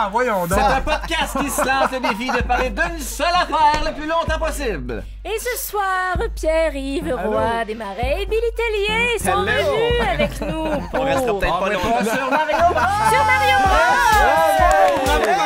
Ah, voyons donc! C'est un podcast qui se lance le défi de parler d'une seule affaire le plus longtemps possible. Et ce soir, Pierre-Yves Roy des Marais et Billy Tellier sont venus avec nous pour... On restera peut-être pas longtemps. Sur Mario Bros. Sur Mario Bros!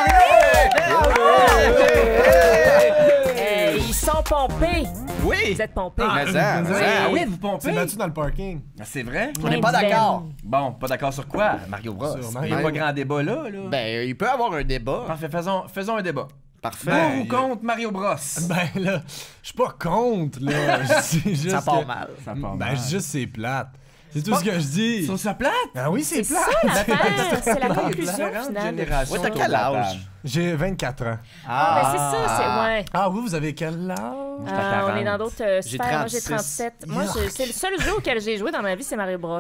Ils sont pompés. Oui! Vous êtes pompés. Ah oui, vous pompez? C'est battu dans le parking. Ah, c'est vrai? On n'est pas d'accord. Bon, pas d'accord sur quoi? Mario Bros. Sur Il n'y a Mario. pas grand débat là. Ben, il peut y avoir un débat. Parfait, faisons un débat. Parfait. Pour ou contre Mario Bros? Ben là, je suis pas contre, là. Je dis juste Ça part que- mal. Ça part Ben, mal. je dis juste c'est plate. C'est tout ce que je dis. Sur sa plate? Ah oui, c'est C'est plate. ça l'affaire. C'est la Il y a conclusion différentes finale. générations Ouais, t'as autour quel de la âge? table. J'ai 24 ans. Ah, ben c'est ça, c'est... Ouais. Ah oui, vous avez quel âge? J'étais à On est 40. dans d'autres J'ai sphères. Moi, j'ai 36. 37. Moi, c'est le seul jeu auquel j'ai joué dans ma vie, c'est Mario Bros.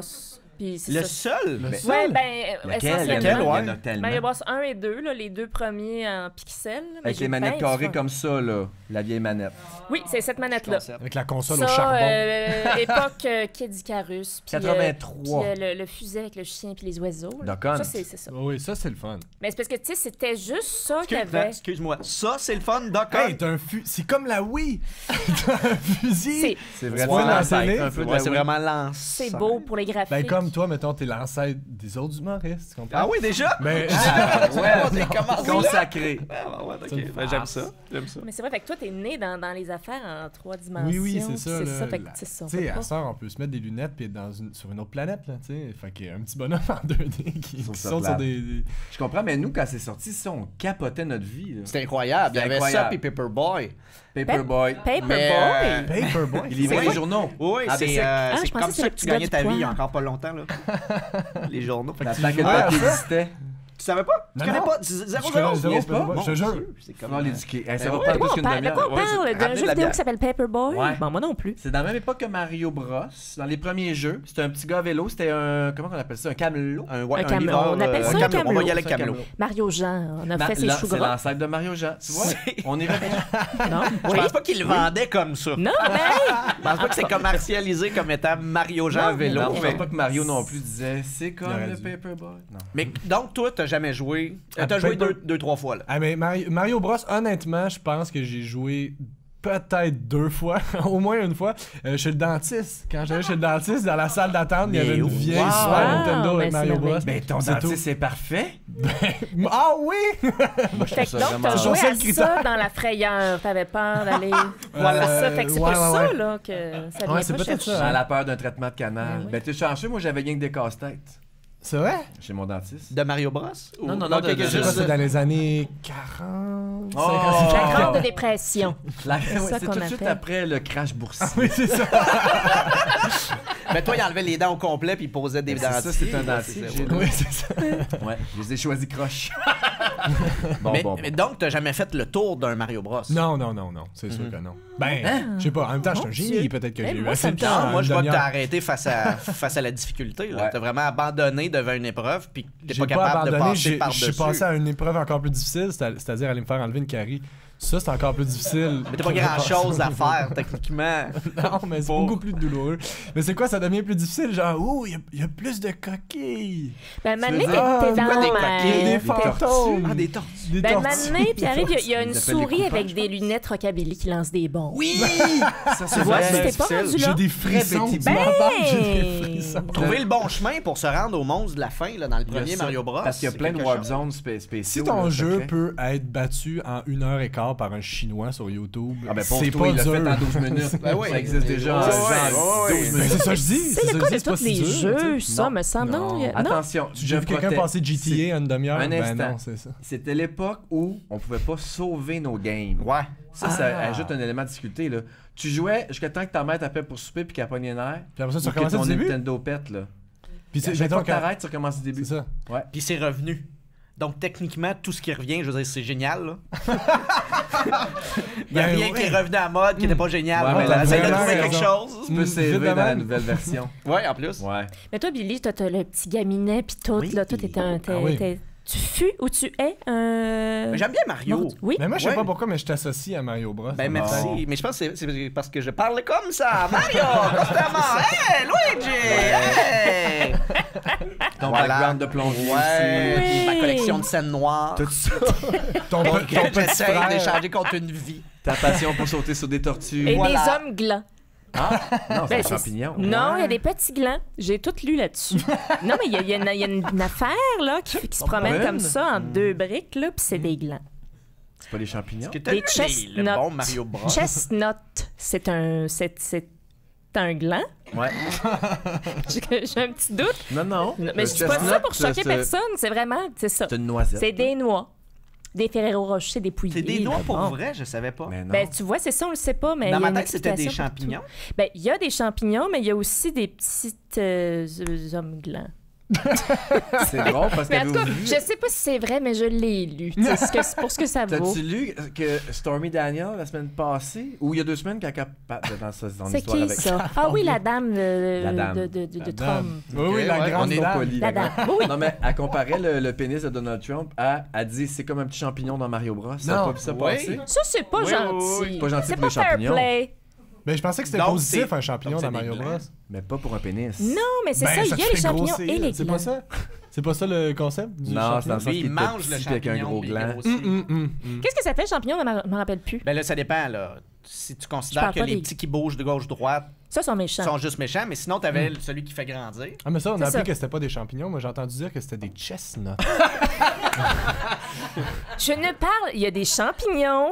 Puis c'est Le ça. seul? Ouais, ben, Lequel? essentiellement. Il y en ouais. a tellement. Mario Bros 1 et 2, là, les deux premiers en pixels. mais Avec j'ai les manettes bien carrées du fun. comme ça, là. La vieille manette. Oui, c'est cette manette-là. Avec la console Ça, au charbon. époque Kid Icarus. Puis, 83. puis, le fusil avec le chien puis les oiseaux. là. Doc Hunt. Ça, c'est ça. Oui, ça, c'est le fun. Mais c'est parce que, tu sais, c'était juste ça qu'il y avait. Excuse-moi. Ça, c'est le fun, Doc Hey, Hunt. t'as un fusil. C'est comme la Wii. T'as un fusil. C'est C'est Ouais, vraiment l'ancêtre, un peu de Ouais, la c'est Wii. vraiment lance. c'est beau pour les graphiques. Ben, comme toi, mettons, t'es l'ancêtre des autres humoristes, tu comprends? Ah oui, déjà? Ben, Ouais, Comment consacré. Ah, ouais, ok. Ben, j'aime ça. J'aime ça. Mais c'est vrai, fait que toi, t'es né dans les affaires en 3 dimensions. oui, oui, c'est ça. C'est là, ça, fait que la- c'est ça. Tu sais, à ça, on peut se mettre des lunettes puis être sur une autre planète, là, tu sais. Fait qu'il y a un petit bonhomme en 2D qui Sur ça saute sur plate. des... Je comprends, mais nous, quand c'est sorti, ça, on capotait notre vie. là. C'était incroyable. Il y C'était avait ça incroyable. puis Paperboy. Paperboy. Paperboy. Paperboy. Il livrait les journaux. Oui, Ah, c'est ben, je c'est pensais comme que c'était ça le que petit tu gagnais gars ta du vie il y a poing. encore pas longtemps, là. Les journaux. La plaquette Ah, papier ça? existait. Tu savais pas? Tu Non, connais non. pas? Je 0-0? connais zéro N'est-ce pas? Paperboy, je te jure. C'est Faut comme... l'éduquer. Ça Ben va ouais. pas De quoi plus on qu'une parle? De quoi on demi-heure. parle? c'est- D'un ramenez jeu la vidéo bière. qui s'appelle Paperboy? Ouais. Bon, moi non plus. C'est dans la même époque que Mario Bros. Dans les premiers jeux, c'était un petit gars à vélo. C'était un... Comment on appelle ça? Un camelot? Ouais, Un camelot. livreur, On appelle ça un camelot. On va camelot. y aller avec camelot. Mario Jean, on a fait ses choux C'est gras. l'ancêtre de Mario Jean. Tu vois? On est revenu. Non? Je pense pas qu'il le vendait comme ça. Non, mais... Je pense pas que c'est commercialisé comme étant Mario Jean à vélo. Non, je mais... pense pas que Mario non plus disait c'est comme aurait le dû. Paperboy. Non. mais donc, toi, t'as jamais joué. À T'as joué Paper- 2-3 fois, là. Ah, mais Mario Bros, honnêtement, je pense que j'ai joué peut-être 2 fois, au moins une fois, chez le dentiste. Quand j'allais chez le dentiste, dans la salle d'attente, il y avait une vieille wow! Super Nintendo avec Ben, c'est Mario Bros. merveilleux. Ben, ton C'est dentiste, tout. c'est parfait. Ah oui! Moi, je Fait trouve que ça donc, vraiment... t'as joué seul à critère. ça dans la frayeur. T'avais peur d'aller... Voilà ça. Fait que c'est ouais, pour ouais, ça, ouais. là, que ça vient Ouais, c'est pas peut-être chercher. ça. Dans la peur d'un traitement de canal. Ben oui. Ben, t'es chanceux, moi, j'avais rien que des casse-têtes C'est vrai? chez mon dentiste. De Mario Bros? Non, non, non, Ok, de- ok, de- Je sais pas, juste... c'est dans les années 40, Oh! 50, La 60. grande dépression. Ouais, ça c'est qu'on tout de suite appelle. après le crash boursier. Oui, c'est ça. Mais toi, il enlevait les dents au complet puis il posait des Ben, c'est dents. ça, c'est un dentier. J'ai- Oui, c'est ça. Ouais, je les ai choisis croche. Bon, Mais, bon, mais bon. donc, t'as jamais fait le tour d'un Mario Bros? Non, non, non, non, c'est sûr que non. Ben, je sais pas, en même temps, je suis un Mon génie, Dieu. peut-être que Mais j'ai eu moi, assez ça de me temps. Non, moi, une je vois que demi-heure. t'as arrêté face à la difficulté. Ouais. T'as vraiment abandonné devant une épreuve puis t'es J'ai pas pas capable de abandonné, passer je par-dessus. suis passé à une épreuve encore plus difficile, c'est-à-dire aller me faire enlever une carie. Ça, c'est encore plus difficile. Mais t'as pas grand-chose à faire, techniquement. Non, mais c'est Bon. beaucoup plus douloureux. Mais c'est quoi, ça devient plus difficile? Genre, ouh, il y a plus de coquilles. Ben, veux Mané, dire- t'es dans Pourquoi des ma- coquilles? Il y a des t'es- fantômes. Ah, des tortues. Des Ben, tortues. Mané, puis arrive, il y a une Ils appellent les souris coupons, avec je des lunettes rockabilly qui lance des bombes. Oui! Ça, Tu vois, vrai. c'était pas rendu J'ai là. des frissons. Betty Tu m'en Boop. parles, j'ai des frissons. Trouver le bon chemin pour se rendre au monstre de la fin là, dans le Il y a premier ça, Mario Bros. Parce qu'il y a c'est plein de quelque warp chose. zones spéciaux. Si ton là, jeu secrets. peut être battu en 1h15 par un Chinois sur YouTube, Ah ben c'est pour pas toi, il l'a dur. fait en 12 minutes. Ben oui. Ça existe déjà en Ouais, genre ouais, 12 ouais. Ben, minutes. c'est ça que je dis. C'est le ça que cas je de dis, c'est pas tous les si dur, jeux, tu sais. ça, Non. me semble. Non, il y a- non. Attention, J'ai vu quelqu'un passer GTA en une demi-heure. Un Ben instant. non, c'est ça. C'était l'époque où on pouvait pas sauver nos games. Ouais. Ça ajoute un élément de difficulté. Là. Tu jouais jusqu'à temps que ta mère t'appelle pour souper puis qu'elle pogne les nerfs. Puis après ça, tu Ou que recommences ton du début. Nintendo pète, là. Puis À c'est chaque fois mettons que quand- t'arrêtes, tu recommences du début. C'est ça. Ouais. Puis c'est revenu. Donc techniquement, tout ce qui revient, je veux dire, c'est génial. Là. Il y a Ben, rien qui est ouais. revenu à mode, qui n'était pas génial. Ouais, là. mais la Essaye de vraie trouver quelque raison. chose. Tu peux Vite saver de dans la même. nouvelle version. Ouais, en plus. Ouais. Mais toi, Billy, t'as le petit gaminet, puis tout, Oui. là, toi, t'es un... Ah oui. Tu fus ou tu es un... Mais j'aime bien Mario. Oui. Mais moi, je sais Ouais. pas pourquoi, mais je t'associe à Mario Bros. Ben Ah. merci. Mais je pense que c'est parce que je parle comme ça. Mario, constamment. Hey, Luigi! Hey! Ton Voilà. background de plombier Ouais, aussi. Oui. ma collection de scènes noires. Tout ça. Ton Que petit j'essaie frère. d'échanger contre une vie. Ta passion pour sauter sur des tortues. Et Voilà. des hommes glands. Ah, non, c'est Ben, un champignon. Non, il y a des petits glands. J'ai tout lu là-dessus. Non, mais il y a une affaire là, qui se promène brune. comme ça en 2 briques, là, puis c'est des glands. C'est pas des champignons? Que t'as Des lu le chestnuts. bon Mario Bros. Chestnut, c'est un gland. Ouais. J'ai un petit doute. Non. Mais je dis pas ça pour choquer personne. C'est vraiment, c'est ça. C'est une noisette. C'est des noix. Des Ferrero Rocher dépouillés. C'est des noix là, pour bon. vrai, je savais pas. Mais non. Ben, tu vois, c'est ça, on le sait pas, mais Dans il y a ma une tête, c'était des explication pour champignons. tout. Ben, il y a des champignons, mais il y a aussi des petites hommes glands. C'est drôle parce que Mais en tout cas, t'avais vu... je sais pas si c'est vrai, mais je l'ai lu. C'est pour ce que ça vaut. T'as-tu lu que Stormy Daniels, la semaine passée, ou il y a 2 semaines, quand dans son C'est histoire qui avec... ça? Ah oui, la dame La dame. de Dame. Trump. Oui, la ouais, grande On est dame. poli. La dame. Oui, oui. Non, mais elle comparait le pénis de Donald Trump à... Elle dit, c'est comme un petit champignon dans Mario Bros. Ça Non. pas vu ça Oui. passer? Ça, c'est pas Oui, gentil. oui, oui. Pas gentil C'est pour pas les fair champignons. play. Ben, je pensais que c'était Donc, positif, c'est- un champignon donc, dans c'est Mario des Bros. glands. Mais pas pour un pénis. Non, mais c'est Ben, ça, il y te a les fait champignons grossir. et les C'est glands. pas ça? C'est pas ça le concept du Non, champignon? c'est dans le sens Lui, qu'il il était mange le petit avec un champignon. gros puis il gland. grossit. Qu'est-ce que ça fait, le champignon? Je me rappelle plus. Ben là, ça dépend, là. Si tu Je considères parle que pas les des- petits qui bougent de gauche-droite Ça, sont méchants. sont juste méchants, mais sinon, t'avais celui qui fait grandir. Ah, mais ça, on a C'est appris ça. que c'était pas des champignons. Moi, j'ai entendu dire que c'était des chestnuts. Je ne parle... Il y a des champignons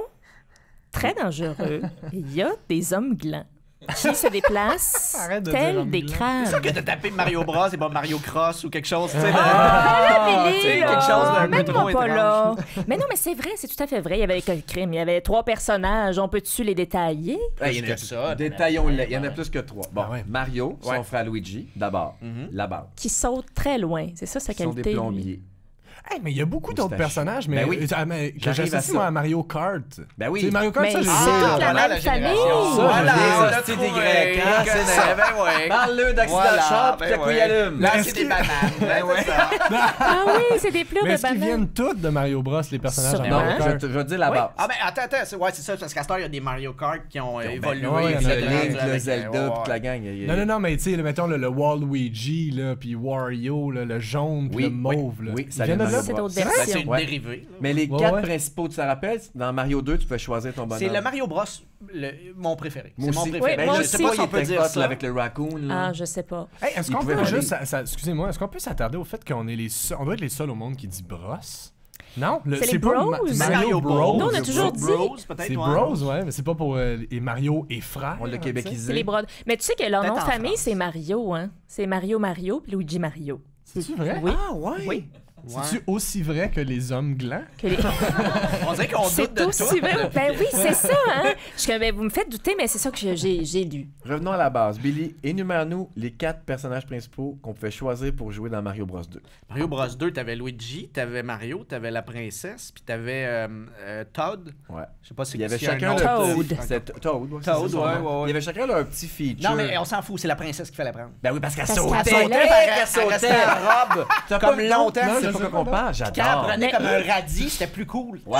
très dangereux. Il y a des hommes glands qui se déplacent Arrête de dire tels homme des gland. crabes. C'est sûr que t'as tapé Mario Bros et pas Mario Cross ou quelque chose, tu sais. Ah, tu sais, Billy, quelque là, chose d'un peu mène-moi trop pas là. étrange. Mais non, mais c'est vrai, c'est tout à fait vrai. Il y avait le crime. Il y avait 3 personnages. On peut-tu les détailler? Il y en a que ça, détaillons-les. Il y en a plus que 3. Bon, Ah ouais. Mario, son Ouais. frère Luigi, d'abord. La base. Qui sautent très loin. C'est ça sa Ils sont qualité. des lui. plombiers. Hey, mais il y a beaucoup d'autres Moustache. personnages, mais, Ben oui. que J'arrive à j'associe ça. moi à Mario Kart. Ben oui. Tu sais, Mario Kart, Mais ça, j'ai c'est joué, toute là. la Voilà, même la génération. famille. Ça, Voilà, je on l'ai, a hostie trouvé d'Y, hein, que c'est ça. ça. Ben ouais. Parle-le d'accident Voilà, de char, puis ben ta couille ouais. allume. Là, Est-ce c'est que- des bananes. Ben ouais. Ah oui, c'est des pleurs Mais de est-ce qu'ils bananes. viennent tous de Mario Bros, les personnages en Sûrement. Non, Mario je Kart? te- je vais te dire la Oui. base. Ah, ben attends, c'est ça, parce qu'à cette heure, il y a des Mario Kart qui ont évolué. ouais, Avec il y en a le plein. Link, le avec, Zelda, ouais, toute la gang. il y a- Non, mais tu sais, mettons le Waluigi, là, puis Wario, là, le jaune, puis Oui, le mauve. Là. oui, ça Ils viennent de vient de là? Mario C'est Bros. d'autres C'est vrai? Ben, c'est versions. une Ouais. dérivée. là. Mais les Ouais, 4 ouais. principaux, tu te rappelles, dans Mario 2, tu peux choisir ton bonhomme. C'est le Mario Bros, mon préféré. Moi C'est mon aussi. préféré. Oui, Ben, moi je aussi. sais pas si on Il peut était dire hot, ça là. avec le raccoon. Là. Ah, je sais pas. Hey, est-ce Il qu'on pouvait peut voler. juste, excusez-moi, est-ce qu'on peut s'attarder au fait qu'on est les seuls, on doit être les seuls au monde qui dit brosse? Non, C'est les pas Bros. Mario Bros. Nous, on a toujours dit- Bros, peut-être. C'est ouais. Bros, ouais, mais c'est pas pour et Mario et frères. On l'a tu sais. québécisé. C'est les brodes. Mais tu sais que leur Peut-être nom de en famille, France. c'est Mario, hein? C'est Mario puis Luigi Mario. C'est-tu vrai? Oui. Ah, ouais. Oui. C'est-tu aussi vrai que les hommes glands? Que les- On dirait qu'on doute C'est de aussi tout. vrai. Ben oui, c'est ça, hein? Je suis comme, ben, vous me faites douter, mais c'est ça que j'ai lu. Revenons à la base. Billy, énumère-nous les 4 personnages principaux qu'on pouvait choisir pour jouer dans Mario Bros 2. Mario Bros 2, t'avais Luigi, t'avais Mario, t'avais la princesse, puis t'avais Todd. Ouais. Je sais pas si Il y avait s'il y a un chacun autre- leur Toad. petit... C'était Toad, ouais, c'est Toad, ça, son ouais, nom. ouais, ouais. Il y avait chacun leur petit feature. Non, mais on s'en fout, c'est la princesse qu'il fallait prendre. Ben oui, parce qu'elle Parce sautait. qu'elle volait. Elle sautait. restait en robe. T'as Comme pas le longtemps, nom? je Tu sais sais pas pas quoi qu'on non. parle? Quand elle J'adore. prenait Mais- comme un radis, c'était plus cool. Ouais.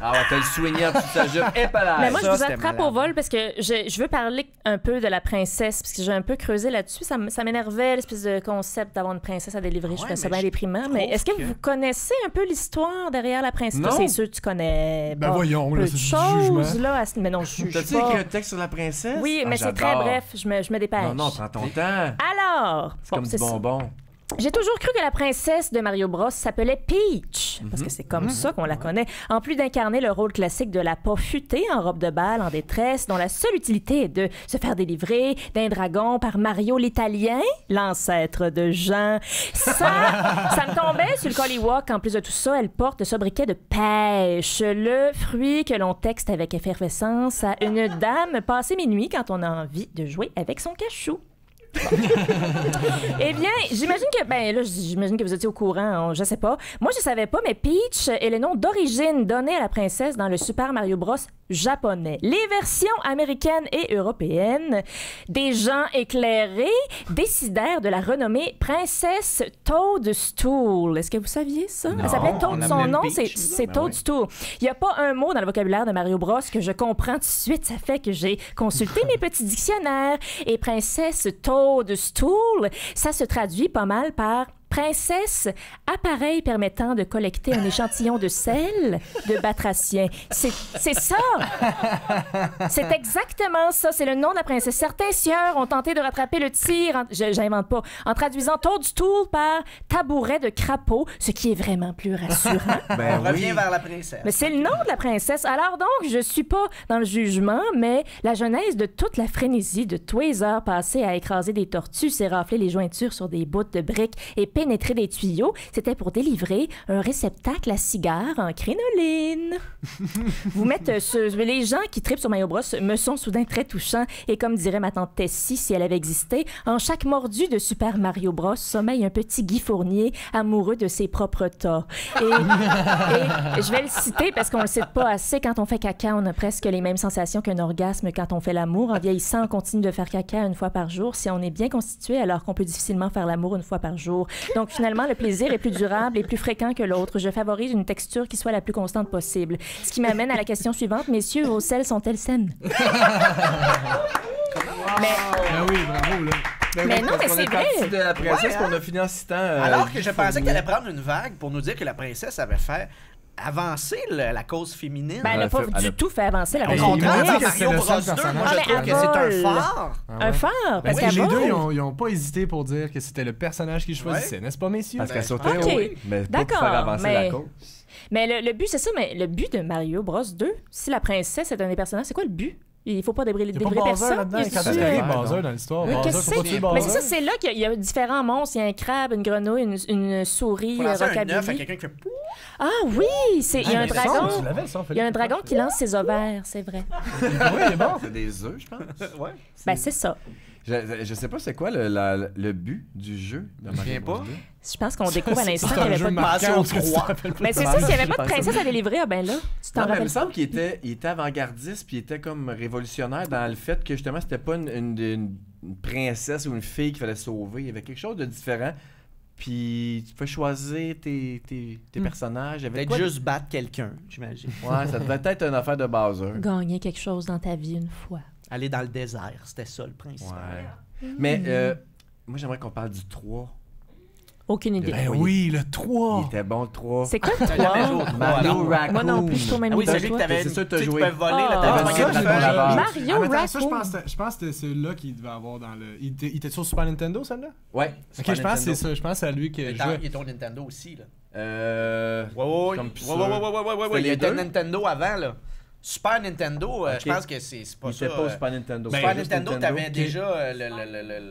Ah ouais, t'as le soigné en dessous de sa jupe. Et pas là. Mais moi, ça, je vous c'était attrape malade. au vol parce que je veux parler un peu de la princesse, parce que j'ai un peu creusé là-dessus. Ça m'énervait, l'espèce de concept d'avoir une princesse à délivrer. Je Ouais, trouvais ça mais bien je déprimant. Mais trouve est-ce que que- vous connaissez un peu l'histoire derrière la princesse? Non. Toi, c'est sûr que tu connais Ben pas voyons, peu là, de c'est du choses, jugement. là. Mais non, je juge T'as-tu pas. écrit un texte sur la princesse? Oui, Ah, mais c'est très j'adore. bref. Je me dépêche. Non, non, prends ton temps. Alors, C'est bon, comme du c'est ça. bonbon. J'ai toujours cru que la princesse de Mario Bros s'appelait Peach, parce que c'est comme ça qu'on la connaît, en plus d'incarner le rôle classique de la peau futée en robe de bal, en détresse, dont la seule utilité est de se faire délivrer d'un dragon par Mario l'Italien, l'ancêtre de Jean. Ça me tombait sur le Collywalk. En plus de tout ça, elle porte ce briquet de pêche, le fruit que l'on texte avec effervescence à une dame passé minuit quand on a envie de jouer avec son cachou. Eh bien, j'imagine que vous étiez au courant, je sais pas. Moi, je savais pas, mais Peach est le nom d'origine donné à la princesse dans le Super Mario Bros japonais. Les versions américaines et européennes des gens éclairés décidèrent de la renommer Princesse Toadstool. Est-ce que vous saviez ça? Non, Elle s'appelait on Toad. Son l'appelait nom, Peach, c'est Ben Toadstool. Il n'y a pas un mot dans le vocabulaire de Mario Bros que je comprends tout de suite. Ça fait que j'ai consulté mes petits dictionnaires. Et Princesse Toadstool Toadstool, ça se traduit pas mal par princesse, appareil permettant de collecter un échantillon de sel de batracien. C'est ça! C'est exactement ça. C'est le nom de la princesse. Certains sieurs ont tenté de rattraper le tir, j'invente pas, en traduisant Toadstool par tabouret de crapaud, ce qui est vraiment plus rassurant. On revient vers la princesse. Mais c'est le nom de la princesse. Alors donc, je suis pas dans le jugement, mais la genèse de toute la frénésie de tous les heures passées à écraser des tortues, s'érafler les jointures sur des bouts de briques et pénétrer des tuyaux, c'était pour délivrer un réceptacle à cigares en crinoline. Vous mettez les gens qui tripent sur Mario Bros me sont soudain très touchants et comme dirait ma tante Tessie si elle avait existé, en chaque mordu de Super Mario Bros sommeille un petit Guy Fournier amoureux de ses propres tas. Et je vais le citer parce qu'on le cite pas assez. Quand on fait caca, on a presque les mêmes sensations qu'un orgasme quand on fait l'amour. En vieillissant, on continue de faire caca une fois par jour si on est bien constitué alors qu'on peut difficilement faire l'amour une fois par jour. Donc finalement, le plaisir est plus durable et plus fréquent que l'autre. Je favorise une texture qui soit la plus constante possible. Ce qui m'amène à la question suivante. Messieurs, vos selles sont-elles saines? Ben oui, bravo, là. Mais non, mais c'est vrai. De la princesse qu'on a fini en citant. Alors que je pensais qu'elle allait prendre une vague pour nous dire que la princesse avait fait avancer la cause féminine. Ben, elle n'a pas du tout fait avancer la Au cause contraire, féminine. dans Mario Bros 2, moi, je trouve que c'est un phare. Un phare, parce Les qu'elle deux, vole. ils ont pas hésité pour dire que c'était le personnage qu'ils choisissaient, n'est-ce pas, messieurs? Parce qu'elle je sautait pense. haut, Ok. mais pas pour D'accord, faire avancer mais- la cause. Mais le but, c'est ça, mais le but de Mario Bros 2, si la princesse est un des personnages, c'est quoi le but? Il faut pas débriller Il y a pas Bowser personne. là-dedans. Il y a Quand dessus, t'arrives Ouais, Bowser non. dans l'histoire, Mais Bowser, qu'est-ce faut pas que tuer c'est? Mais c'est Bowser. ça, c'est là qu'il y a différents monstres. Il y a un crabe, une grenouille, une souris, Faut lancer un œuf à rockabilly. quelqu'un qui fait pouf. Ah oui! Il y a un mais ça, dragon. tu l'avais, ça, Il y a un dragon qui lance ses ovaires, c'est vrai. Oui, il est bon. C'est des œufs, je pense. Ouais. Ben, c'est ça. Je sais pas c'est quoi le but du jeu de Mario viens Bros. pas. 2. Je pense qu'on découvre à l'instant C'est qu'il n'y un avait jeu pas de... marquant, Passion parce que tu te 3. rappelles pas. Mais c'est ça, s'il n'y avait pas de princesse à délivrer, ah ben là, tu t'en Non, mais il rappelles. me semble qu'il était avant-gardiste puis il était comme révolutionnaire dans le fait que justement c'était pas une princesse ou une fille qu'il fallait sauver. Il y avait quelque chose de différent. Puis tu peux choisir tes personnages. Il y avait Peut-être quoi de- juste battre quelqu'un, j'imagine. Ouais, ça devait être une affaire de Bowser. Gagner quelque chose dans ta vie une fois. Aller dans le désert, c'était ça le principe. Ouais. Mais moi j'aimerais qu'on parle du 3. Aucune idée. Ben oui, le Il 3. était bon le 3. C'est quoi le T'as jamais joué au 3? 3, Mario alors? Raccoon. Moi non plus, je suis au même Ah oui, niveau celui que que toi. t'avais C'est sûr que t'as tu sais, joué. tu peux voler, là, Ah, t'avais ah, pogné ça, une j'ai feuille. dans la base. Mario Ah, mais attends, ça, Raccoon. je pense que c'est là qu'il devait avoir dans le... Il était sur Super Nintendo, celle-là? Ouais. Ok, je pense que c'est ça. Je pense que c'est à lui qui Il jouait. est au Nintendo aussi, là. Ouais, comme plus sûr. Ouais, il les était deux? Nintendo avant, là. Super Nintendo, Ok. je pense que c'est pas Il ça. était pas au Super Nintendo. Super Juste Nintendo, t'avais Ok. déjà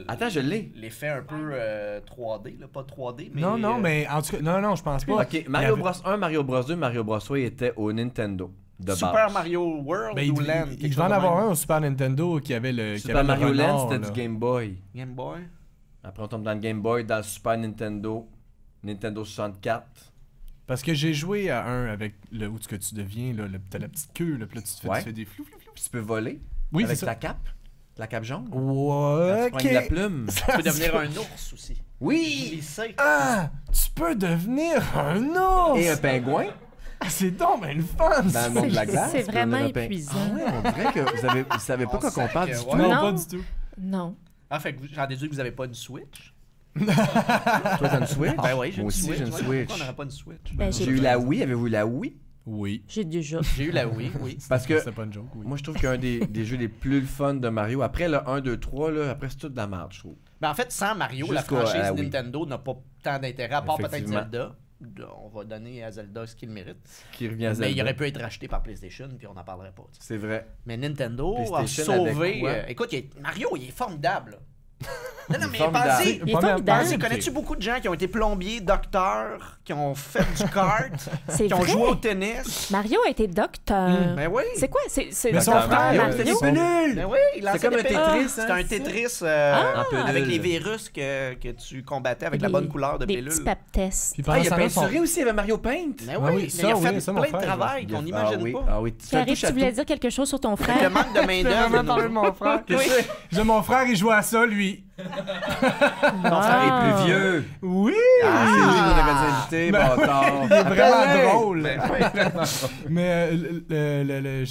Attends, je l'ai. l'effet un peu 3D, là, pas 3D, mais... Non, mais en tout cas, non, je pense pas. Ok, Mario Bros 1, Mario Bros 2, Mario Bros 3 était au Nintendo. De Super base. Mario World Ben, ou Land. il devait en avoir un au Super Nintendo qui avait le. qui Super avait le Mario Land, renard, c'était là. du Game Boy. Game Boy. Après, on tombe dans le Game Boy, dans le Super Nintendo, Nintendo 64. Parce que j'ai joué à un avec le où tu deviens, là, t'as la petite queue, là, puis là, Ouais. tu fais des flou, flou, flou. Puis tu peux voler Oui, avec c'est ta ça. cape, la cape jaune. Ouais, Quand tu prends la plume. Tu peux devenir un ours aussi. Oui! Lycée. Ah! Tu peux devenir un ours! Et un pingouin Ah, c'est donc ben le fun! dans le monde de la glace. C'est tu peux vraiment devenir un épuisant. Ah ouais, on dirait que vous savez pas On quoi qu'on sait parle que, du ouais. tout. Non, Non. pas du tout. Non. Ah, fait que j'en déduis que vous avez pas une Switch. Toi, t'as une Switch? Ben oui, j'ai Moi une aussi, Switch. j'ai une ouais. Switch. Pourquoi on n'aurait pas une Switch? Ben, J'ai eu la Wii. Avez-vous eu la Wii? Oui. J'ai déjà. J'ai eu la Wii, oui. Parce que C'est pas une joke, oui. moi, je trouve qu'un des jeux les plus le fun de Mario, après le 1, 2, 3, là, après, c'est tout de la merde, je trouve. Ben, en fait, sans Mario, la Jusqu'au- franchise oui. Nintendo n'a pas tant d'intérêt, à part peut-être Effectivement. Zelda. On va donner à Zelda ce qu'il mérite. Qui revient à Mais il Zelda. aurait pu être racheté par PlayStation, puis on n'en parlerait pas. tu sais. C'est vrai. Mais Nintendo a PlayStation sauvé. avec quoi? Écoute, Mario, il est formidable. là. Non, mais Formidable. pensez, Il est formidable. pensez, connais-tu beaucoup de gens qui ont été plombiers, docteurs, qui ont fait du kart, C'est qui ont vrai. joué au tennis? Mario a été docteur. Ben oui. C'est quoi? C'est Mais son docteur frère, Mario? c'était des pelules! Ben oui, il lançait C'est comme des un pépites. Tetris, C'était hein, un c'est Tetris En pelule. avec les virus que tu combattais avec la Des- bonne couleur de Des pilule. petits pap tests. Puis Ah, pendant il ce a temps-là, son- peinturé aussi, il y avait Mario Paint. Ben Ah oui, oui, mais ça, il a oui, fait ça, mon plein de frère, travail qu'on n'imagine ah, oui. pas. Ah oui, tu fais un Carré, touche à tu voulais tout. dire quelque chose sur ton Avec le frère? manque de main-d'œuvre. de nos- mon frère. Mon frère, il jouait à ça, lui. Mon frère est plus vieux. Oui! Ah, c'est lui qu'on avait invité, bâtard. Il est vraiment Appelle-le. drôle. Ben, Mais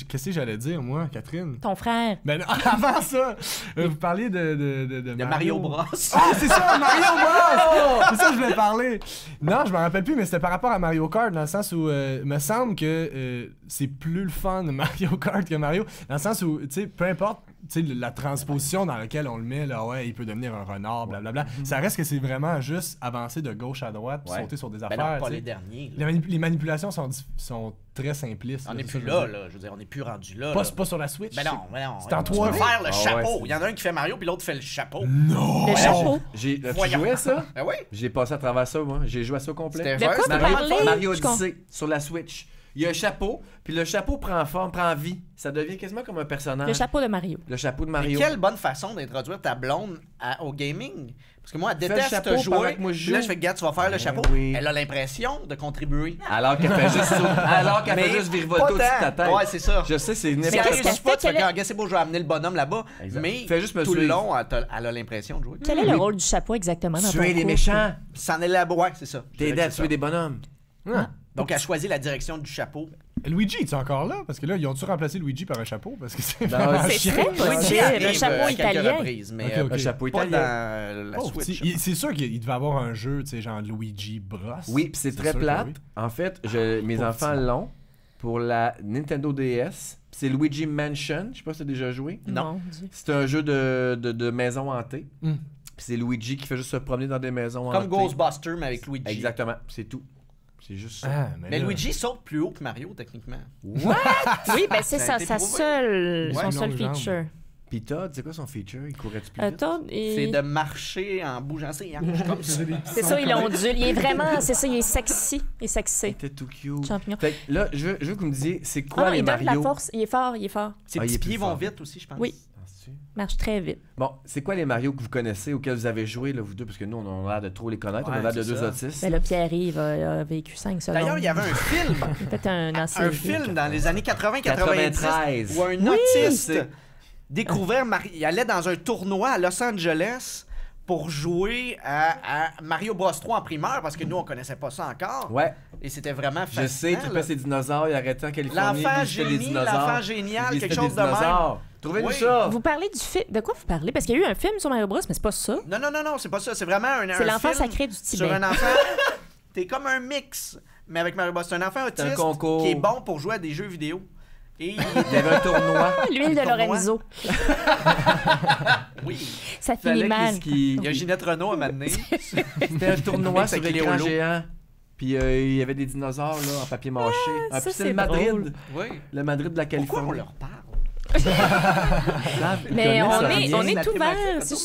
qu'est-ce que j'allais dire, moi, Catherine? Ton frère. Ben non, avant ça, vous parliez de Mario Bros. Ah, c'est ça, Mario Bros! C'est ça que je voulais parler. Non, je me rappelle plus, mais c'était par rapport à Mario Kart, dans le sens où il me semble que c'est plus le fun de Mario Kart que Mario, dans le sens où, tu sais, peu importe la transposition dans laquelle on le met, là, ouais, il peut devenir un renard, blablabla, ça reste que c'est vraiment juste avancer de gauche à droite, puis sauter sur des Ben affaires. non, pas tu sais. les derniers. là. Les manipulations sont très simplistes. On n'est c'est plus ça que je veux là, dire. là. Je veux dire, on n'est plus rendu là. Pas, là. pas sur la Switch. Ben non, ben non. C'est en Tu 3D. peux faire le Ah chapeau. ouais, Il y en a un qui fait Mario, puis l'autre fait le chapeau. Non! Le chapeau. Tu Voyons. jouais ça? Ben oui. J'ai passé à travers ça, moi. J'ai joué à ça au complet. C'était De quoi first, tu Mario- parlais? Mario Je comprends. Odyssey sur la Switch. Il y a un chapeau, puis le chapeau prend forme, prend vie. Ça devient quasiment comme un personnage. Le chapeau de Mario. Le chapeau de Mais Mario. quelle bonne façon d'introduire ta blonde au gaming. Parce que moi, elle Fais le déteste chapeau pendant jouer. que moi je Puis là, joue. je fais, gars, tu vas faire le Ben chapeau. oui. Elle a l'impression de contribuer. Alors qu'elle fait juste Mais virevolter au-dessus de ta tête. Ouais, c'est ça. Je sais, c'est Si n'importe qu'est-ce elle qu'elle réussit pas, fait? tu fais Quelle est- quand c'est beau, je vais amener le bonhomme là-bas. Exact. Mais Fais juste me tout le suivre. long, elle a l'impression de jouer. Quel est le rôle du chapeau exactement dans ton Tuer les couple? méchants. S'en élabore, ouais, c'est ça. T'aider à C'est tuer ça. des bonhommes. Ah. Donc, elle choisit la direction du chapeau. Luigi, es-tu encore là? Parce que là, ils ont-tu remplacé Luigi par un chapeau? Parce que c'est Non, vraiment c'est chiant. très possible. Luigi le arrive chapeau à quelques italien. reprises, mais Ok, ok. Un chapeau pas italien. dans la Oh, Switch. c'est sûr qu'il devait avoir un jeu, tu sais, genre Luigi Bros. Oui, puis c'est très sûr que plate. oui. En fait, mes Pauvre enfants petit. l'ont pour la Nintendo DS. C'est Luigi Mansion. Je sais pas si t'as déjà joué. Non. Mon Dieu. C'est un jeu de maison hantée. Mm. Puis c'est Luigi qui fait juste se promener dans des maisons Comme hantées. Ghostbusters, mais avec Luigi. Exactement, c'est tout. C'est juste ça. Ah, Mais là- Luigi saute plus haut que Mario, techniquement. Oui, ben c'est Ça a ça, été son prouvé. seul longue jambe. feature. Puis Todd, c'est quoi son feature? Il courait-tu plus vite? Todd, C'est de marcher en bougeant ses hanches comme ça. c'est ça, il ondule. Il est vraiment, c'est ça, il est sexy. Il est Il sexy. était tout cute. Champignon. Fait que là, je veux que vous me disiez, c'est Ah quoi non, les il donne de Mario? la force. Il est fort, il est fort. Ses Ah, il est petits plus pieds vont fort. vite aussi, je pense. Oui. Penses-tu? Marche très vite. Bon, c'est quoi les Mario que vous connaissez, auxquels vous avez joué, là, vous deux? Parce que nous, on a l'air de trop les connaître. Ouais, on a l'air de c'est deux ça. autistes. Ben là, Pierre-Yves a vécu 5 secondes. D'ailleurs, il y avait un film, Peut-être un ancien. un film dans les années 80-90 93. où un Oui. autiste découvrait, il allait dans un tournoi à Los Angeles pour jouer à Mario Bros 3 en primeur parce que nous, on connaissait pas ça encore. Ouais, Et c'était vraiment je fascinant. sais, il trippait là. ses dinosaures, il arrêtait en Californie. L'enfant il visitait les génie, dinosaures. l'enfant génial, Il quelque visitait chose des de même. dinosaures. Trouvez-nous Oui. ça! Vous parlez du film. De quoi vous parlez? Parce qu'il y a eu un film sur Mario Bros, mais c'est pas ça. Non, c'est pas ça. C'est vraiment un C'est l'enfant film sacré du sur Tibet. un enfant. T'es comme un mix, mais avec Mario Bros. C'est un enfant C'est un autiste concours. qui est bon pour jouer à des jeux vidéo. Et Il y avait un tournoi. L'huile de tournoi. Lorenzo. oui, Ça Fallait finit mal. qu'il- il y a Ginette Renault à m'amener. C'était un tournoi Mix sur avec l'écran Léolo. géant. Puis il y avait des dinosaures là, en papier mâché. ça, puis c'est c'est le Madrid. drôle. Oui. Le Madrid de la Pourquoi on Californie. leur parle? Mais on ça est, revient. on est La ouvert. thématique,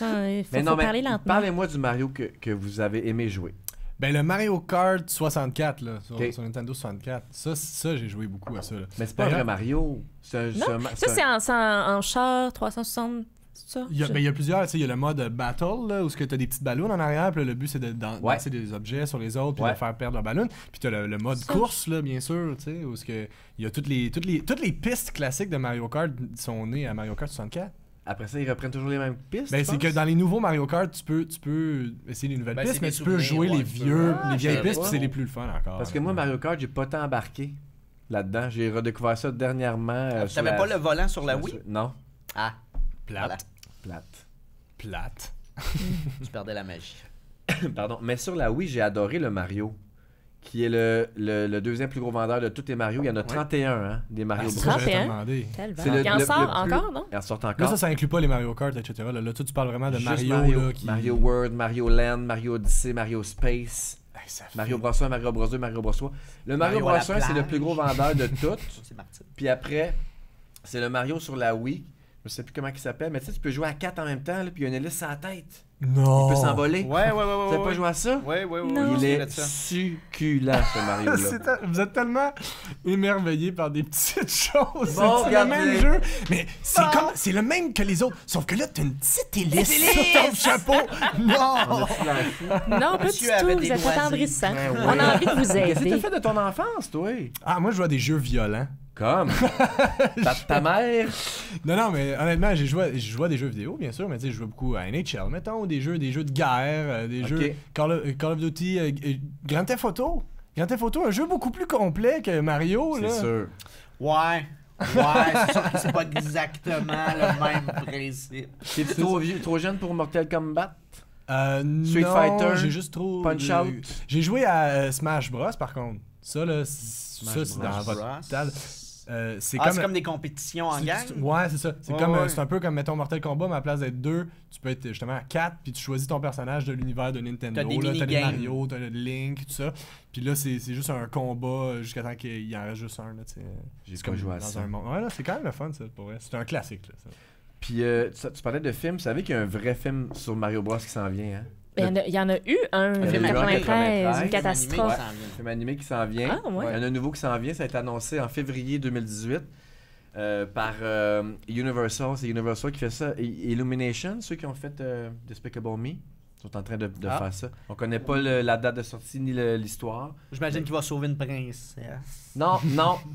Il Mais faut non, mais parler lentement. parlez-moi du Mario que vous avez aimé jouer. Ben, le Mario Kart 64, là, Ok. sur Nintendo 64. Ça j'ai joué beaucoup à ça. Là. Mais c'est pas un vrai Mario. C'est un, Non, ça, c'est en char 360. C'est ça? Il y a plusieurs, tu sais, il y a le mode battle, là, où tu as des petites ballons en arrière, puis là, le but c'est de Ouais. lancer des objets sur les autres, puis Ouais. de faire perdre leur ballon. Puis tu as le mode Ça. course, là, bien sûr, tu sais, où il y a toutes les pistes classiques de Mario Kart sont nées à Mario Kart 64. Après ça, ils reprennent toujours les mêmes pistes. Ben, tu c'est que penses? dans les nouveaux Mario Kart, tu peux essayer les nouvelles Ben, pistes, c'est mais des tu peux jouer souvenirs, les ouais, vieux, Ah, les je vieilles savais pistes, pas. puis c'est les plus le fun encore. Parce que moi, Mario Kart, j'ai pas tant embarqué là-dedans. J'ai redécouvert ça dernièrement. sur T'avais la- pas le volant sur la sur Wii? Non, Ah, plate, plate. plate. tu perdais la magie. Pardon. Mais sur la Wii, j'ai adoré le Mario, qui est le deuxième plus gros vendeur de tous les Mario. Il y en a 31, hein, des Mario c'est Bros. ça que j'allais te 31. demander. Quel C'est Il en sort plus- encore, non? Ils en sortent Là, encore. ça inclut pas les Mario Kart, etc. Là, toi, tu parles vraiment de Juste Mario, là, qui... Mario World, Mario Land, Mario Odyssey, Mario Space, Hey, ça fait- Mario Bros 1, Mario Bros 2, Mario Bros 3. Le Mario Mario à Bros la 1, c'est le plage. plus gros vendeur de toutes. C'est Martine. Puis après, c'est le Mario sur la Wii. Je sais plus comment il s'appelle, mais tu sais, tu peux jouer à 4 en même temps, là, puis il y a une hélice sur la tête. Non! Il peut s'envoler. Ouais. Vous avez pas joué à ça? Ouais. Non. Il est succulent, ce Mario-là. Vous êtes tellement émerveillés par des petites choses. Bon, c'est le regardez. même jeu, mais c'est le même que les autres. Sauf que là, t'as une petite hélice sur ton chapeau. Non! Non, pas du Monsieur avait tout. des Vous êtes loisirs. attendrissant. Ben oui. On a envie de vous Qu'est-ce que aider. t'as fait de ton enfance, toi? Ah, moi, je joue à des jeux violents. Comme? ta mère? Non, mais honnêtement, je jouais à des jeux vidéo, bien sûr, mais tu sais, je jouais beaucoup à NHL, mettons, des jeux de guerre, des jeux Call of Duty, Grand Theft Auto. Grand Theft Auto, un jeu beaucoup plus complet que Mario, là. C'est sûr. Ouais, c'est sûr que c'est pas exactement le même principe. T'es trop jeune pour Mortal Kombat? Street non, Fighter, j'ai juste trop... Punch-Out? J'ai joué à Smash Bros, par contre. Ça, là, c'est dans votre table. C'est comme des compétitions en gang? Ouais, c'est ça. C'est Ouais. c'est un peu comme, mettons, Mortal Kombat, mais à la place d'être 2, tu peux être justement à 4, puis tu choisis ton personnage de l'univers de Nintendo. T'as des T'as des mini-games. Mario, t'as Link, tout ça. Puis là, c'est juste un combat jusqu'à temps qu'il en reste juste un. Là, J'ai c'est pas comme joué à dans ça. un monde. Ouais, là, c'est quand même le fun, ça, pour vrai. C'est un classique, là, ça. Puis tu parlais de films, vous savez qu'il y a un vrai film sur Mario Bros qui s'en vient, hein? Il y en a eu un, Il y en a eu un en 93, 93, une catastrophe. Un film animé qui s'en vient. Ah, ouais. Il y en a un nouveau qui s'en vient, ça a été annoncé en février 2018 par Universal. C'est Universal qui fait ça. Illumination, ceux qui ont fait Despicable Me, sont en train de faire ça. On connaît pas la date de sortie ni l'histoire. J'imagine qu'il va sauver une princesse. Non,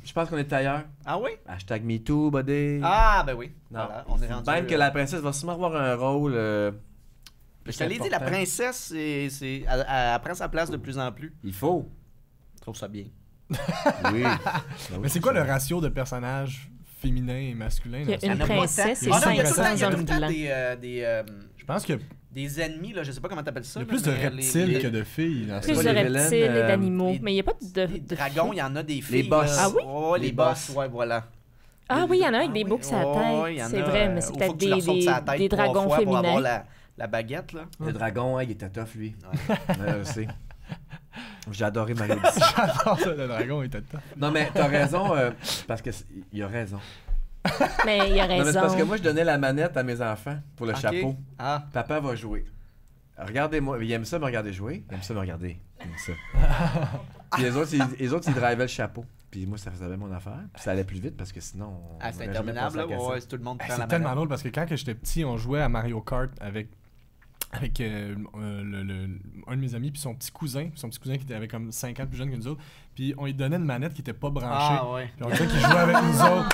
je pense qu'on est ailleurs. Ah oui? Hashtag MeToo, buddy. Ah, ben oui. Non. Voilà, on est rendu... Même que la princesse va sûrement avoir un rôle. Je te l'ai dit, la princesse, elle prend sa place de plus en plus. Il faut. Je trouve ça bien. Oui. Mais c'est quoi le ratio de personnages féminins et masculins? Il y a dans ça? une Il y en a pas princesse tant. et Ah non, il y a tout le temps- 500 il y a tout hommes le temps blancs. Je pense qu'il y a des ennemis, là, je sais pas comment t'appelles ça. il y a là, plus de mais reptiles que de filles. Dans Plus pas de les reptiles vilaines, et d'animaux. les- Mais il n'y a pas de Les dragons, il y en a des filles. Les boss. là. Ah oui? Oh, les Les boss, boss. ouais, voilà. Ah oui, il y en a un avec Ah des oui. boucles à Oh, la il y en tête. C'est a, vrai, mais c'est faut peut-être que tu leur sautes sa tête des 3 dragons fois pour avoir féminins. la baguette, là. Le dragon, il était tough, lui. Ouais, je sais. J'ai adoré Mario Odyssey. J'adore ça, le dragon était top. Non, mais t'as raison, parce que il a raison. Mais il a Non, mais c'est raison. parce que moi, je donnais la manette à mes enfants pour le Ok. chapeau. Ah. Papa va jouer. Regardez-moi. Il aime ça me regarder jouer. Il aime ça me regarder. Il aime ça. Puis les autres, ils drivaient le chapeau. Puis moi, ça faisait mon affaire. Puis ça allait plus vite parce que sinon. Ah, c'est on aurait jamais interminable, là. pensé à ça. Ouais, c'est tout le monde prend C'est la tellement manette. drôle parce que quand j'étais petit, on jouait à Mario Kart avec un de mes amis puis son petit cousin qui avait comme 5 ans plus jeune que nous autres, puis on lui donnait une manette qui était pas branchée. Ah, ouais. Puis on disait qu'il jouait avec nous autres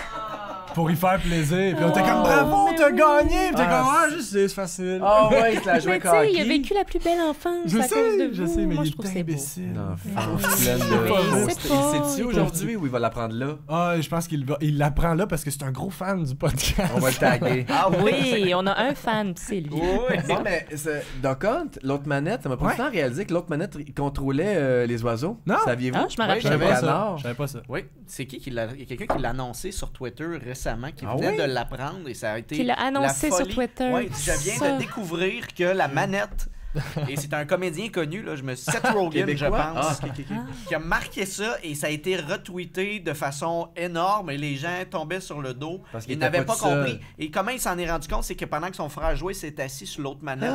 pour y faire plaisir. Puis on était comme bravo, mais t'as oui. gagné. Puis t'es Ah, comme ah, je sais, c'est facile. Ah ouais, il se la jouait Mais tu sais, il a cocky. vécu la plus belle enfance je à cause de sais, vous. mais Moi, il je trouve que est c'est beau. imbécile. L'enfant Oui. pleine de... Mais Il c'est pas- sait-tu aujourd'hui ou il va la prendre là? Ah, je pense il l'apprend là parce que c'est un gros fan du podcast. On va le taguer. Ah Oui, on a un fan, puis c'est lui. Oui. Non, mais Doc Hunt, l'autre manette, ça m'a pas Ouais. le temps réalisé que l'autre manette contrôlait les oiseaux. Non. Saviez-vous? Ah, je me Oui, rappelle. Je savais J'avais pas un ça. canard. Je savais pas ça. Oui, c'est qui l'a... Il y a quelqu'un qui l'a annoncé sur Twitter récemment, qui Ah venait oui? de l'apprendre et ça a été Qui l'a annoncé la sur folie. Twitter. Ouais, il dit, je viens Ça. de découvrir que la manette, et c'est un comédien connu, là, Seth Rogen, je Québécois? pense, Ah, ok. qui a marqué ça et ça a été retweeté de façon énorme et les gens tombaient sur le dos. Parce qu'il Ils était n'avaient pas pas tout seul. compris. Et comment il s'en est rendu compte, c'est que pendant que son frère jouait, il s'est assis sur l'autre manette.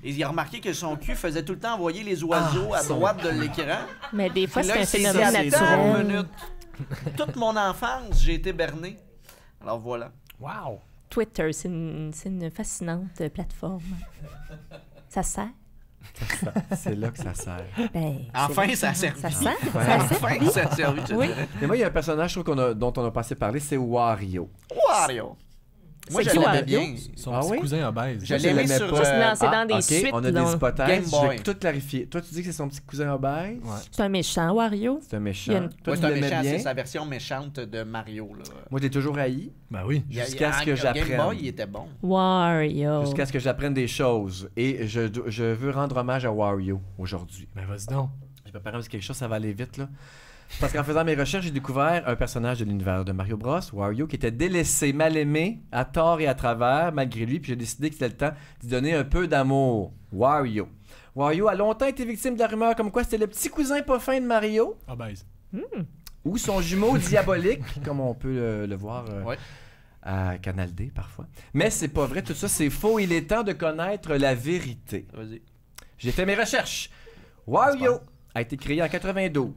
Et il a remarqué que son cul faisait tout le temps envoyer les oiseaux à droite de l'écran. Mais des fois, Puis c'est là, un il s'est phénomène dit, attends une naturel. minute. Toute mon enfance, j'ai été berné. Alors voilà. Wow. Twitter, c'est une fascinante plateforme. Ça sert? C'est là que ça sert. Ben, Enfin, c'est- ça a servi. Ça sert? Ouais. Ça Enfin, sert? ça a servi, je Oui. dirais. Mais moi, il y a un personnage je trouve, dont on a pas assez parlé, c'est Wario. Wario. Moi, C'est je qui, l'aimais Wario? bien. Son Ah petit oui? cousin obèse. Je Moi, l'aimais l'aimais sur... pas. Non, c'est dans des ok, suites, on a là. des hypothèses. Game Je Boy. vais tout clarifier. Toi, tu dis que c'est son petit cousin obèse? Ouais. C'est un méchant, Wario. C'est un méchant. Il y a une- Toi, Ouais, tu c'est un l'aimais méchant, bien? c'est sa version méchante de Mario. Là. Moi, j'ai toujours haï. Ben oui. Jusqu'à ce que Game j'apprenne. Boy, il était bon. Wario. Jusqu'à ce que j'apprenne des choses. Et je veux rendre hommage à Wario aujourd'hui. Ben vas-y donc. J'ai préparé un petit quelque chose, ça va aller vite là. Parce qu'en faisant mes recherches, j'ai découvert un personnage de l'univers de Mario Bros, Wario, qui était délaissé, mal aimé, à tort et à travers, malgré lui, puis j'ai décidé que c'était le temps d'y donner un peu d'amour. Wario. Wario a longtemps été victime de la rumeur comme quoi c'était le petit cousin pas fin de Mario, Obèse. ou son jumeau diabolique, comme on peut le voir Ouais. à Canal D parfois. Mais c'est pas vrai, tout ça c'est faux, il est temps de connaître la vérité. Vas-y. J'ai fait mes recherches. Wario a été créé en 92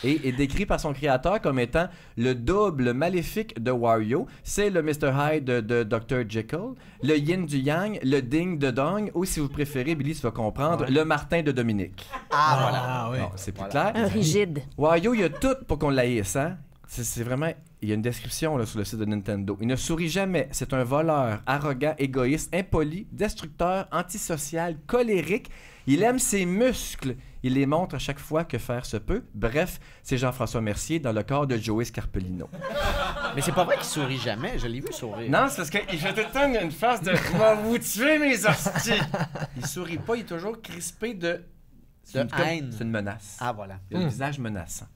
et est décrit par son créateur comme étant le double maléfique de Wario. C'est le Mr. Hyde de Dr. Jekyll, le Yin du Yang, le Ding de Dong, ou si vous préférez, Billy, tu vas comprendre, le Martin de Dominique. Ah, voilà. Ah oui. Bon, c'est plus Voilà. clair. Un rigide. Wario, il y a tout pour qu'on l'haïsse, hein? c'est vraiment... Il y a une description là, sur le site de Nintendo. Il ne sourit jamais. C'est un voleur, arrogant, égoïste, impoli, destructeur, antisocial, colérique. Il aime ses muscles. Il les montre à chaque fois que faire se peut. Bref, c'est Jean-François Mercier dans le corps de Joey Scarpellino. Mais c'est pas vrai qu'il sourit jamais. Je l'ai vu sourire. Non, c'est parce qu'il fait tout le temps une face de « Je vais vous tuer, mes hosties! » Il sourit pas, il est toujours crispé de haine. C'est une menace. Ah, voilà. Il a le visage menaçant.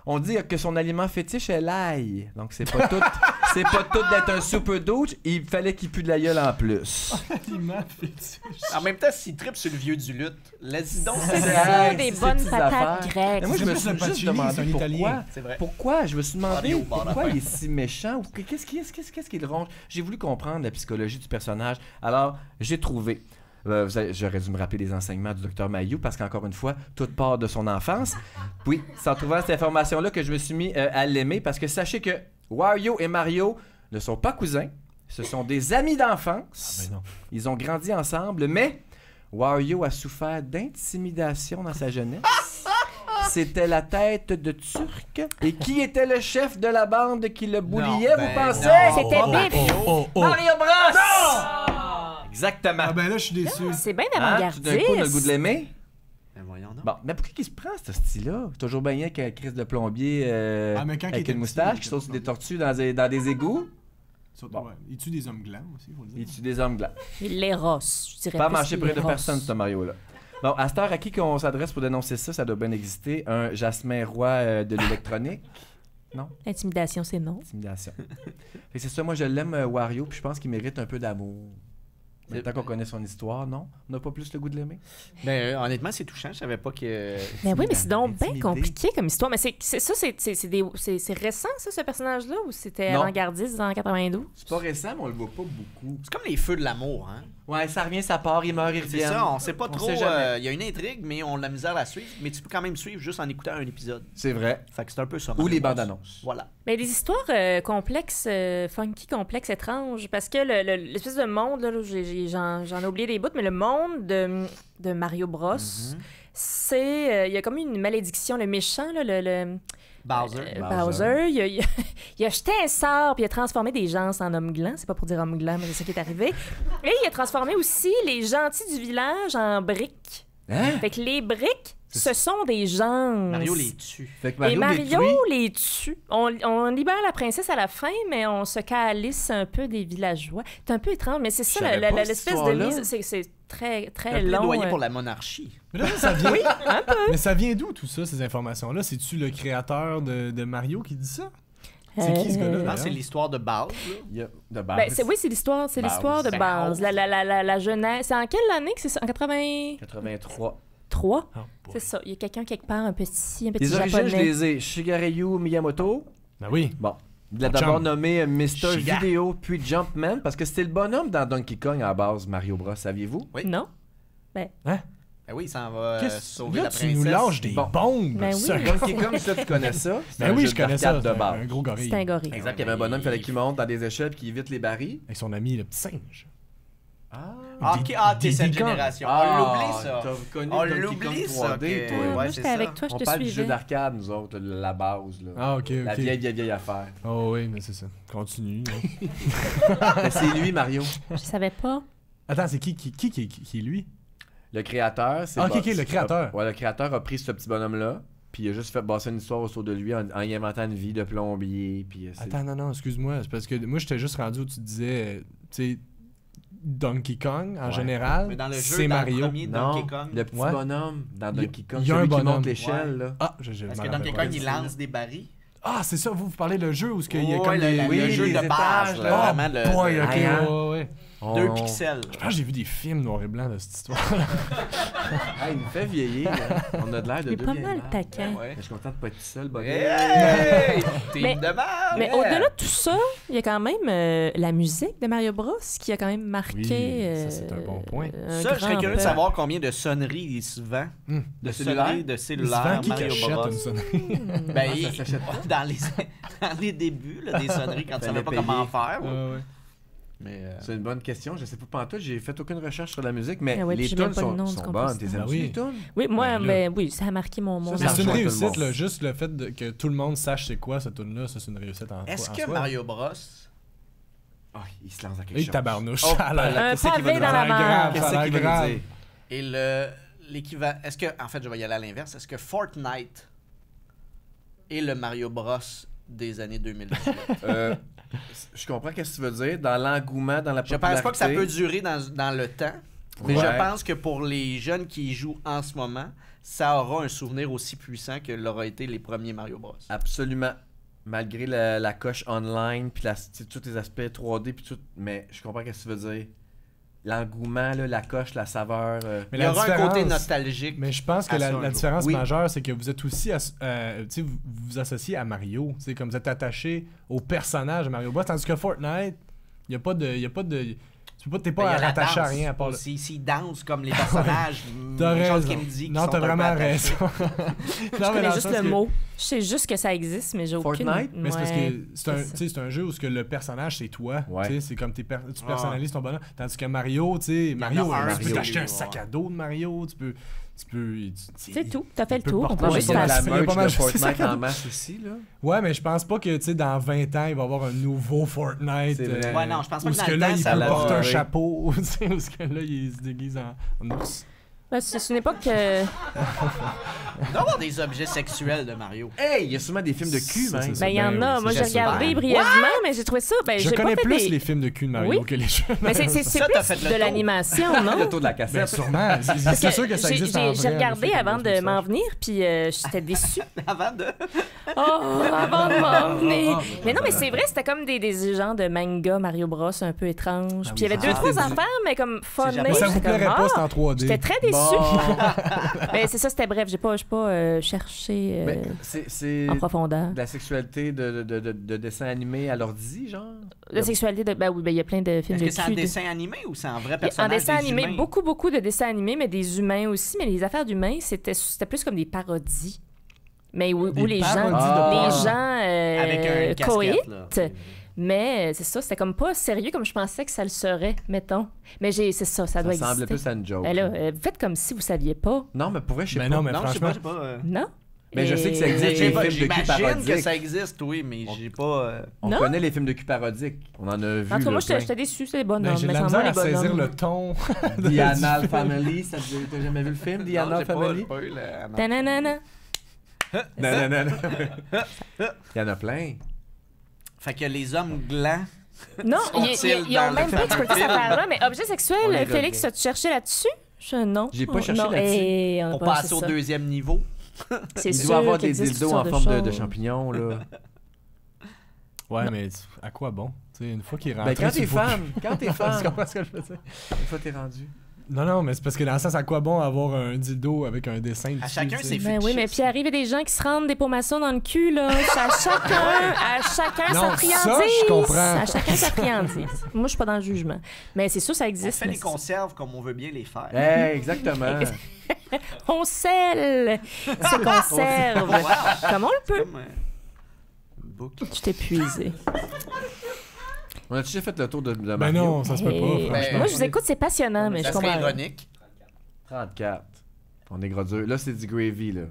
On dit que son aliment fétiche est l'ail. Donc, c'est pas tout d'être un super douche. Il fallait qu'il pue de la gueule en plus. Aliment fétiche. En même temps, s'il tripe sur le vieux du lutte, laisse donc. C'est C'est ça, hey, des c'est bonnes ces petites patates affaires. grecques. Mais moi, je me C'est suis plus le juste Pacini, c'est un demandé Italien. pourquoi. C'est vrai. Pourquoi? Je me suis demandé Mario, bord de pourquoi fin. il est si méchant. Ou qu'est-ce qui le ronge? J'ai voulu comprendre la psychologie du personnage. Alors, j'ai trouvé... J'aurais dû me rappeler les enseignements du Dr Mayou parce qu'encore une fois, tout part de son enfance. Oui, c'est en trouvant cette information-là que je me suis mis à l'aimer parce que sachez que Wario et Mario ne sont pas cousins. Ce sont des amis d'enfance. Ah ben non. Ils ont grandi ensemble, mais Wario a souffert d'intimidation dans sa jeunesse. C'était la tête de Turc. Et qui était le chef de la bande qui le bouliait, Non, vous ben pensez? non. C'était Oh, Biff. Mario Bros! Exactement. Ah ben là, je suis déçu. C'est bien Hein? Tout avant-gardiste. d'un coup, on a le goût de l'aimer. Ben voyons donc. Bon, mais pourquoi il se prend ce style-là? Toujours bien avec un crise de plombier Ah, mais quand il avec était une petit, moustache il qui était saute sur des plombier. tortues dans des égouts. Surtout, Bon. ouais. Il tue des hommes glands aussi, faut le dire. Il tue des hommes glands. Il les rosse, je dirais. Pas plus marcher qu'il près les de rosse. personne, ce Mario-là. Bon, à cette heure, à qui qu'on s'adresse pour dénoncer ça? Ça doit bien exister. Un Jasmin Roy de l'électronique. Non? Intimidation, c'est non. Intimidation. Fait que c'est ça, moi je l'aime, Wario, puis je pense qu'il mérite un peu d'amour. Tant qu'on connaît son histoire, non? On n'a pas plus le goût de l'aimer? Ben, honnêtement, c'est touchant. Je savais pas que. Mais oui, mais c'est donc bien Intimidé. compliqué comme histoire. Mais c'est récent, ça, ce personnage-là, ou c'était Non. avant-gardiste en 92? C'est pas récent, mais on le voit pas beaucoup. C'est comme les feux de l'amour, hein? Ouais, ça revient, ça part, il meurt, il C'est revient. ça, on sait pas On trop. sait jamais. Il y a une intrigue, mais on a la misère à la suivre. Mais tu peux quand même suivre juste en écoutant un épisode. C'est vrai. Fait que c'est un peu ça. Ou Mario les Bros. bandes annonces. Voilà. Mais des histoires complexes, funky, complexes, étranges. Parce que l'espèce de monde, là, j'en ai oublié des bouts, mais le monde de Mario Bros, c'est. Il y a comme une malédiction. Le méchant, là, le Bowser. Bowser, il a jeté un sort puis il a transformé des gens en hommes glands. C'est pas pour dire hommes glands, mais c'est ça qui est arrivé. Et il a transformé aussi les gentils du village en briques. Hein? Fait que les briques, ce sont des gens. Mario les tue. Fait que Et Mario Mario détruit. les tue. On libère la princesse à la fin, mais on se calisse un peu des villageois. C'est un peu étrange, mais c'est ça, Je savais pas cette l'espèce de histoire-là. mise. C'est très, Un très long. plaidoyer pour la monarchie. Mais là, ça vient. Un peu. Mais ça vient d'où tout ça, ces informations-là? C'est-tu le créateur de Mario qui dit ça? C'est qui ce gars-là? Non, d'ailleurs? c'est l'histoire de base. là. Il y a de base. Ben, oui, c'est l'histoire de Ben, base. La jeunesse. C'est en quelle année que c'est ça? En 83? 83. Oh, boy. C'est ça. Il y a quelqu'un quelque part, un petit Les origines, je japonais. les ai. Shigeru Miyamoto. Ben oui. Bon. Il l'a d'abord Jump. nommé Mr. Shiga. Video, puis Jumpman, parce que c'était le bonhomme dans Donkey Kong à la base, Mario Bros, saviez-vous? Oui. Non? Ben oui, il s'en va sauver Là, la tu princesse. nous lâches des Bon. bombes. Ben oui. sérieux. Donkey Kong, ça, tu connais ça? C'est Ben un oui, jeu je connais ça. d'arcade C'est de base. un gros gorille. C'est un gorille. Exact, il y avait un bonhomme, il fallait qu'il monte dans des échelles puis qu'il évite les barils. Avec son ami, le petit singe. Ah, ok, t'es cette Diddy Kong. génération. On l'oublie, ça. T'as connu On Donkey l'oublie, Kong ça. 3D, que- toi. Moi, Ouais, j'étais c'est avec ça. toi, je On te parle du jeu suivais. d'arcade, nous autres, la base, là. Ah, ok, La ok. vieille affaire. Oh oui, mais c'est ça. Continue. hein. Mais c'est lui, Mario. Je savais pas. Attends, c'est qui est lui? Le créateur, c'est... Ah, ok, le créateur. Ouais, le créateur a pris ce petit bonhomme-là, puis il a juste fait passer une histoire autour de lui en y inventant une vie de plombier, puis... Attends, non, excuse-moi. C'est parce que moi, j'étais juste rendu où tu disais, tu sais, Donkey Kong, en Ouais. général, Mais dans le jeu, c'est dans Mario. le premier Non, Donkey Kong, le petit Ouais. bonhomme dans Il y a- Donkey Kong, il y a celui un qui bonhomme. monte l'échelle, Ouais. là. Ah, je parce m'en que Donkey rappelle Kong, il pas. lance des barils. Ah, c'est ça, vous parlez le jeu où il y a Ouais, comme des... le oui, jeu les de base, étages, là, là. vraiment le... Boy, ok, Hein? ouais. 2 pixels. Je pense que j'ai vu des films noir et blanc de cette histoire. Ah, il me fait vieillir, là. On a de l'air de Il est deux pas vieilles mal mères. taquin. Ouais. Mais je suis content de pas être tout seul, bonhomme. Hey! T'es Mais- une demande! Mais au-delà de tout ça, il y a quand même la musique de Mario Bros qui a quand même marqué. Oui, ça, c'est un bon point. un Ça, je serais grand curieux de peuple. savoir combien de sonneries il se vend. De sonneries cellulaire? de Souvent, cellulaire, qui Mario achète Bros. une sonnerie? Ben, Ah, ça s'achète pas. dans les débuts là, des sonneries, quand tu Fallait savais pas comment payer. faire. Ouais, ouais. Mais C'est une bonne question. Je sais pas pantoute, j'ai fait aucune recherche sur la musique, mais Ah ouais, puis les j'ai même tunes pas le sont, nom du sont bonnes. compositeur. T'es aimes-tu, oui. les tunes? Oui, moi, Ben là. mais oui, ça a marqué mon Ça, monde. Mais c'est une rejoint tout le réussite, monde. là. Juste le fait que tout le monde sache c'est quoi cette tune-là, ça, c'est une réussite en est-ce en que soi. Mario Bros Ah, il se lance dans quelque Et chose. tabarnouche, Oh, ça a l'air- là, Un qu'est-ce qu'il va pavé nous dans la dire? mare. Qu'est-ce Ça a l'air qu'il va nous grave. dire? et l'équivalent. Est-ce que, en fait, je vais y aller à l'inverse. Est-ce que Fortnite est le Mario Bros des années 2018? Je comprends ce que tu veux dire. Dans l'engouement, dans la Je popularité. pense pas que ça peut durer dans le temps, mais Ouais. je pense que pour les jeunes qui y jouent en ce moment, ça aura un souvenir aussi puissant que l'aura été les premiers Mario Bros. Absolument. Malgré la coche online, puis tous les aspects 3D, puis tout. Mais je comprends ce que tu veux dire. L'engouement, là, la coche, la saveur. Mais Il y la aura un côté différence- nostalgique. Mais je pense que à ça un la jour. différence Oui. majeure, c'est que vous êtes aussi, tu sais, vous vous associez à Mario. C'est comme vous êtes attaché au personnage de Mario Bros. Tandis que Fortnite, il y a pas de, t'es Ben, il y pas a la attaché à danse rien à part. aussi. S'ils dansent comme les personnages, T'as les gens raison. qui me disent Non, t'as vraiment raison. non, Je dans connais juste sens le que- mot. Je sais juste que ça existe, mais j'ai aucune... Fortnite? Mais c'est parce Ouais, que c'est un, ça. tu sais, c'est un jeu où ce que le personnage c'est toi. Ouais. Tu sais, c'est comme tu Ah. personnalises ton bonhomme. Tandis que Mario, tu sais, Mario, a un, tu peux Mario. t'acheter un Ouais. sac à dos de Mario, tu peux. C'est tout. T'as fait le peux tour. pas On peut reprocher juste ça Il y a à passer. la Il y a pas merch mal de juste ça. Fortnite en masse aussi, là. Ouais, mais je pense pas que, tu sais, dans 20 ans, il va y avoir un nouveau Fortnite. C'est vrai. Ouais, non, je pense pas où que ce dans que le là, temps, il ça peut l'a porter un duré. chapeau, tu sais, où ce que là, il se déguise en ours. Ben, c'est une époque que... Il doit y avoir des objets sexuels de Mario. Hey, il y a souvent des films de cul, Ça, man. c'est ça. Ben, il y en Ben a. oui, Moi, c'est j'ai super. regardé brièvement, mais j'ai trouvé ça... Ben, Je j'ai pas connais fait plus des... les films de cul de Mario Oui. que les jeux. Mais c'est Ça, t'as plus fait le de tour. l'animation, Le non? tour de la Ben, cassette. sûrement. C'est Parce c'est sûr que ça existe en vrai. J'ai regardé là, avant je de sais m'en ça. venir, puis j'étais déçue. Avant de. Oh, avant de m'en venir. Mais non, mais c'est vrai, c'était comme des genres de manga Mario Bros un peu étranges. Puis il y avait oui, deux, ça. trois affaires, mais comme fun. japonais. Mais ça vous J'étais comme, plairait pas, c'est ah, en 3D. J'étais très déçue. Bon. Mais c'est ça, c'était bref. J'ai pas cherché Mais c'est en profondeur. de la sexualité de dessin animé à l'ordi, genre? La sexualité de. Ben oui, ben il y a plein de films Est-ce de que c'est en cul. dessin animé ou c'est en vrai En personnage? dessin des animé, humains? beaucoup de dessins animés, mais des humains aussi. Mais les affaires d'humains, c'était plus comme des parodies. Mais où Des les parodies gens, de les porn. gens Avec un casquette, coïtent. là. Mais c'est ça, c'était comme pas sérieux comme je pensais que ça le serait, mettons. Mais c'est ça, ça doit Ça semble exister. plus à une joke. Ben là, faites comme si vous saviez pas. Non, mais pour vrai, je sais Mais pas. non, mais Non, je sais pas, franchement. j'ai pas. Non? Mais je sais que ça existe, Et- les J'ai pas- films de cul J'imagine que parodiques. ça existe, oui, mais j'ai pas. On Non? connaît les films de cul parodiques. On en a vu. En tout cas, moi, là, plein. j'étais déçue, c'est des bonhommes. Ben, j'ai de mais la sans misère moi, à les saisir bonhommes. le ton. The Anal Family, t'as jamais vu le film, The Non, Anal j'ai pas- Family? j'ai pas eu la- non. Ta-na-na-na. Non. Il y en a plein. Fait que les hommes glands. Non, Sont-ils ils ont dans même le pas expliqué cette affaire-là, mais objet On sexuel, les Félix, revient. as-tu cherché là-dessus? Non. J'ai pas cherché Non, là-dessus. et on a Pour pas passer c'est au ça. deuxième niveau. C'est Il sûr doit avoir qu'il des existe dildos toutes en sortes forme de choses. champignons, là. Ouais, mais à quoi bon? Tu sais, une fois qu'il est rentré. Ben, quand t'es sur le fan, quand t'es Tu fan, comprends ce que je veux dire? une fois t'es rendu. Non, mais c'est parce que dans le sens, à quoi bon avoir un dildo avec un dessin dessus? À chacun, tu sais? c'est Ben oui, mais puis arrive des gens qui se rendent des pots maçons dans le cul, là. À chacun Non, sa ça, friandise. je comprends. À chacun sa friandise. Moi, je suis pas dans le jugement. Mais c'est sûr, ça On existe. fait mais les conserves comme on veut bien les faire. Hey, exactement. on scelle ce conserve. Wow. Comme on le peut. Comme, book. Tu t'es épuisé. On a déjà fait le tour de Ben Mario? non, ça se peut pas, Et- franchement. Moi, je vous écoute, c'est passionnant, mais Ça je serait comprends. ironique. 34. On est gros dur. Là, c'est du gravy, là.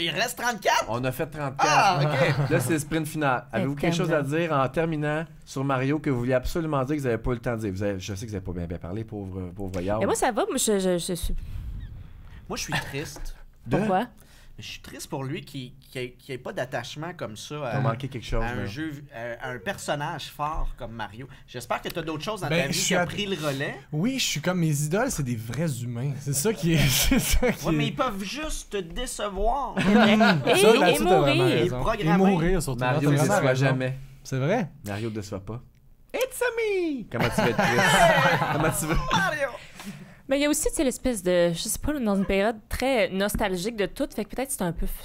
Il reste 34? On a fait 34. Ah, ok. Là, c'est le sprint final. Avez-vous quelque chose à dire en terminant sur Mario que vous vouliez absolument dire que vous n'avez pas eu le temps de dire? Je sais que vous n'avez pas bien parlé, pauvre Yard. Mais moi, ça va. Moi, je suis... Moi, je suis triste. Pourquoi? Je suis triste pour lui qui ait pas d'attachement comme ça T'as manqué quelque chose, à un là. jeu, à un personnage fort comme Mario. J'espère que tu as d'autres choses dans Ben, ta vie je qui suis a à- pris le relais. Oui, je suis comme mes idoles, c'est des vrais humains. C'est ça qui est. C'est ça qui Ouais, est- mais ils peuvent juste te décevoir. Et, Ça, là-dessus, t'as vraiment mourir. raison. programmé. Et mourir, surtout. Mario T'as ne vraiment déçoit raison. jamais. C'est vrai? Mario ne déçoit pas. It's a me! Comment tu vas être triste? Comment tu veux? Mario! Mais il y a aussi, tu sais, l'espèce de, je sais pas, dans une période très nostalgique de tout, fait que peut-être c'est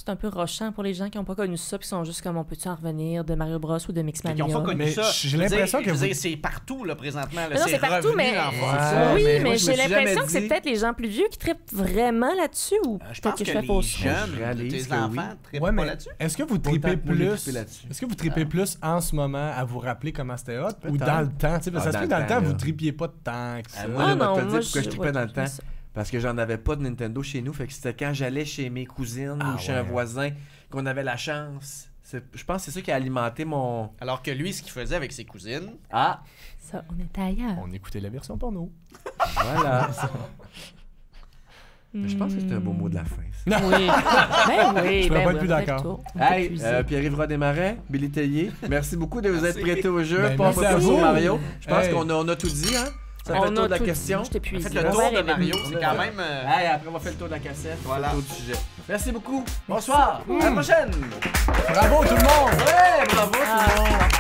un peu rochant pour les gens qui n'ont pas connu ça, puis qui sont juste comme, on peut-tu en revenir de Mario Bros ou de Ils Mixmania? n'ont pas connu Mais ça. j'ai l'impression que vous- c'est partout, là, présentement. Là, Non, c'est partout, revenu mais... en force. Ouais, oui, mais mais, moi, je me j'ai suis l'impression jamais que c'est dit- peut-être les gens plus vieux qui trippent vraiment là-dessus, ou Je pense peut-être que que je fais les fausse. jeunes, Je réalise tes que enfants, oui. trippent Ouais, pas mais là-dessus. est-ce que vous Autant tripez que moi, j'ai plus? trippé là-dessus. Est-ce que vous tripez plus en ce moment à vous rappeler comment c'était hot ou Peut-être. dans le temps? Tu sais, parce que ça se Ah, peut que dans dans le le temps, temps, vous là. tripiez pas de temps que ça. Moi, là, Ah moi, non, te dire moi, pourquoi je trippais dans le temps. ça. Parce que j'en avais pas de Nintendo chez nous, fait que c'était quand j'allais chez mes cousines Ah ou chez ouais. un voisin qu'on avait la chance. Je pense que c'est ça qui a alimenté mon... Alors que lui, ce qu'il faisait avec ses cousines, Ah, Ça, on était ailleurs. On écoutait la version porno. voilà. Mais je pense que c'est un beau mot de la fin. ça. Oui. Ben oui, Je pourrais ben pas oui, être plus on fait d'accord. le tour. On peut Hey, puiser. Pierre-Yves Desmarais, Billy Tellier, merci beaucoup de vous être prêtés au jeu. Ben, Pas merci à pour vous. Mario. Je pense Hey. qu'on a tout dit, hein? Ça fait On le tour a de la tout question. dit, je t'épuise. faites le tour de Mario, c'est quand même... Hey, après, on va faire le tour de la cassette. Voilà. Le tour du sujet. Merci beaucoup. Bonsoir. À la prochaine. Bravo tout le monde! Ouais, bravo tout le monde.